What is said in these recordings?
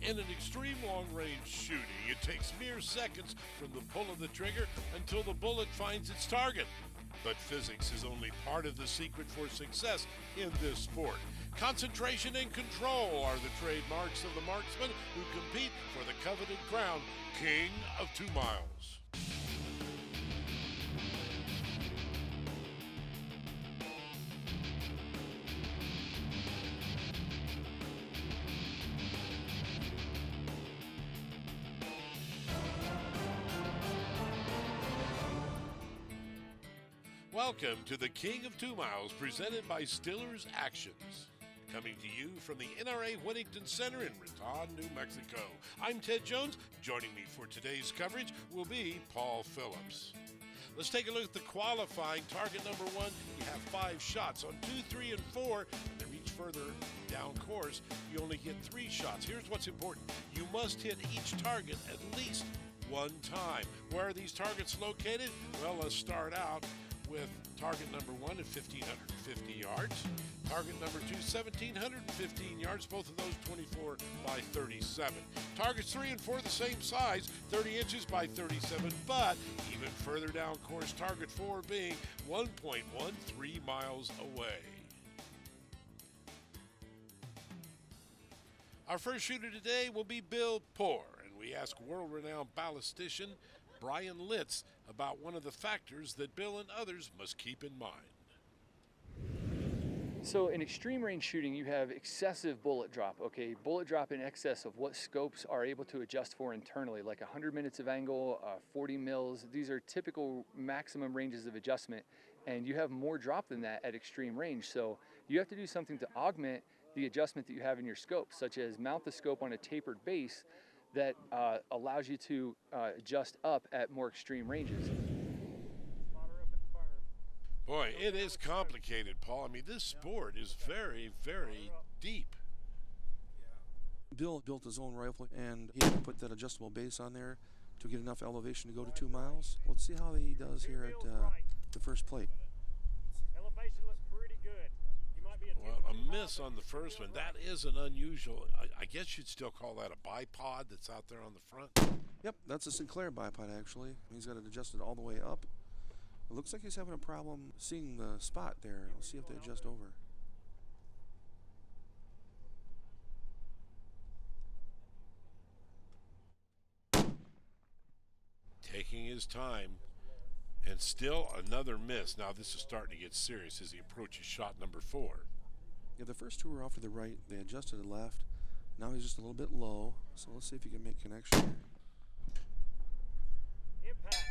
In an extreme long-range shooting, it takes mere seconds from the pull of the trigger until the bullet finds its target. But physics is only part of the secret for success in this sport. Concentration and control are the trademarks of the marksmen who compete for the coveted crown, King of 2 Miles. Welcome to the King of 2 Miles, presented by Stiller's Actions. Coming to you from the NRA Whittington Center in Raton, New Mexico. I'm Ted Jones. Joining me for today's coverage will be Paul Phillips. Let's take a look at the qualifying. Target number 1, you have 5 shots. On 2, 3, and 4, they reach further down course, you only get 3 shots. Here's what's important. You must hit each target at least 1 time. Where are these targets located? Well, let's start out with target number 1 at 1,550 yards. Target number 2, 1,715 yards, both of those 24 by 37. Targets 3 and 4 the same size, 30 inches by 37, but even further down course, target 4 being 1.13 miles away. Our first shooter today will be Bill Poor, and we ask world-renowned ballistician Brian Litz about one of the factors that Bill and others must keep in mind. So in extreme range shooting, you have excessive bullet drop, okay? Bullet drop in excess of what scopes are able to adjust for internally, like 100 minutes of angle, 40 mils. These are typical maximum ranges of adjustment, and you have more drop than that at extreme range. So you have to do something to augment the adjustment that you have in your scope, such as mount the scope on a tapered base that allows you to adjust up at more extreme ranges. Boy, it is complicated, Paul. I mean, this sport is very, very deep. Bill built his own rifle, and he had to put that adjustable base on there to get enough elevation to go to 2 miles. Let's see how he does here at the first plate. Elevation looks pretty good. You might be Well, a miss on the first one. That is an unusual, I guess you'd still call that a bipod that's out there on the front. Yep, that's a Sinclair bipod, actually. He's got it adjusted all the way up. It looks like he's having a problem seeing the spot there. Let's see if they adjust over. Taking his time, and still another miss. Now this is starting to get serious as he approaches shot number 4. Yeah, the first 2 were off to the right. They adjusted to left. Now he's just a little bit low. So let's see if he can make connection here. Impact.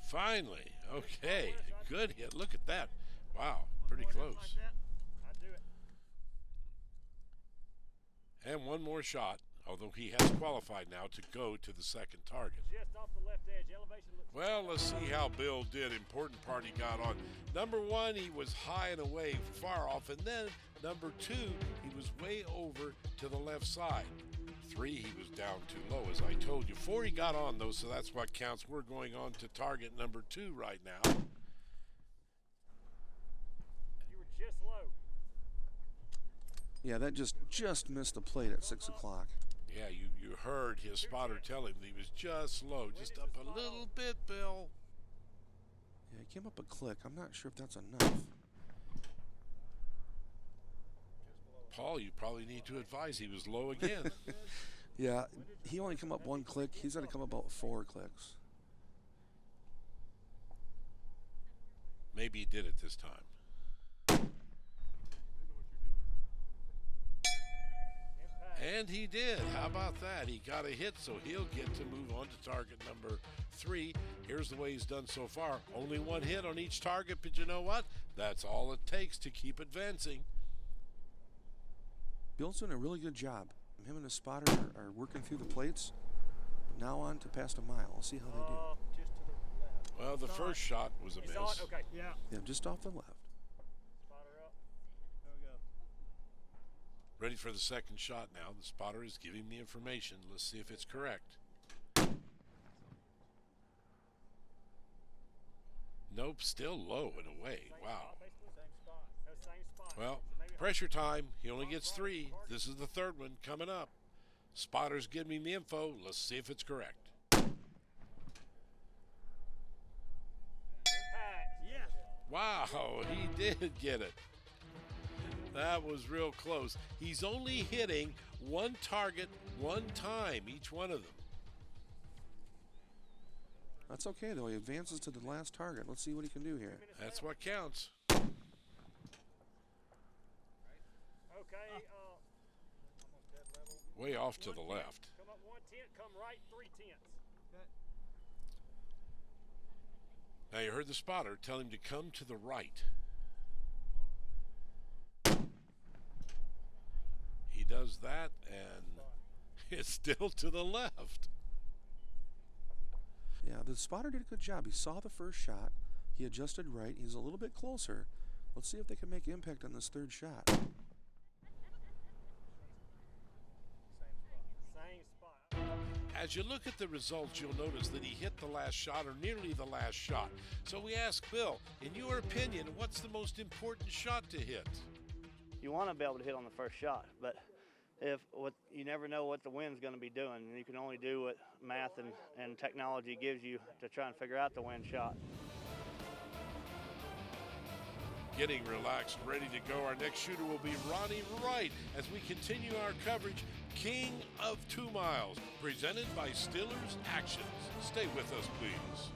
Finally, okay, good hit. Look at that. Wow, pretty close. I'd do it. And one more shot, although he has qualified now to go to the second target. Just off the left edge. Elevation looks Well, let's see how Bill did. Important part he got on. Number 1, he was high and away, far off. And then number 2, he was way over to the left side. 3, he was down too low, as I told you. 4, he got on, though, so that's what counts. We're going on to target number 2 right now. You were just low. Yeah, that just missed the plate at 6 o'clock. Yeah, you heard his spotter tell him that he was just low, just up a little bit, Bill. Yeah, he came up a click. I'm not sure if that's enough. Paul, you probably need to advise he was low again. Yeah, he only come up 1 click. He's got to come about 4 clicks. Maybe he did it this time. And he did. How about that? He got a hit, so he'll get to move on to target number 3. Here's the way he's done so far. Only 1 hit on each target, but you know what? That's all it takes to keep advancing. Bill's doing a really good job. Him and his spotter are working through the plates. Now on to past a mile. We'll see how they do. Just to the left. Well, the first shot was a He's miss. on. Okay. Yeah. Yeah, just off the left. Spotter up. There we go. Ready for the second shot now. The spotter is giving me information. Let's see if it's correct. Nope, still low and away. Wow. Well, pressure time. He only gets 3. This is the third one coming up. Spotter's giving me the info. Let's see if it's correct. Impact. Yes. Wow, he did get it. That was real close. He's only hitting one target one time, each one of them. That's okay, though. He advances to the last target. Let's see what he can do here. That's what counts. Okay. Way off to the left. Come up 1/10. Come right 3/10. Now you heard the spotter tell him to come to the right. He does that, and it's still to the left. Yeah, the spotter did a good job. He saw the first shot. He adjusted right. He's a little bit closer. Let's see if they can make impact on this third shot. Same spot. As you look at the results, you'll notice that he hit the last shot, or nearly the last shot. So we ask Bill, in your opinion, what's the most important shot to hit? You want to be able to hit on the first shot, but you never know what the wind's going to be doing, and you can only do what math and technology gives you to try and figure out the wind shot. Getting relaxed, ready to go. Our next shooter will be Ronnie Wright as we continue our coverage, King of 2 Miles, presented by Stiller's Actions. Stay with us, please.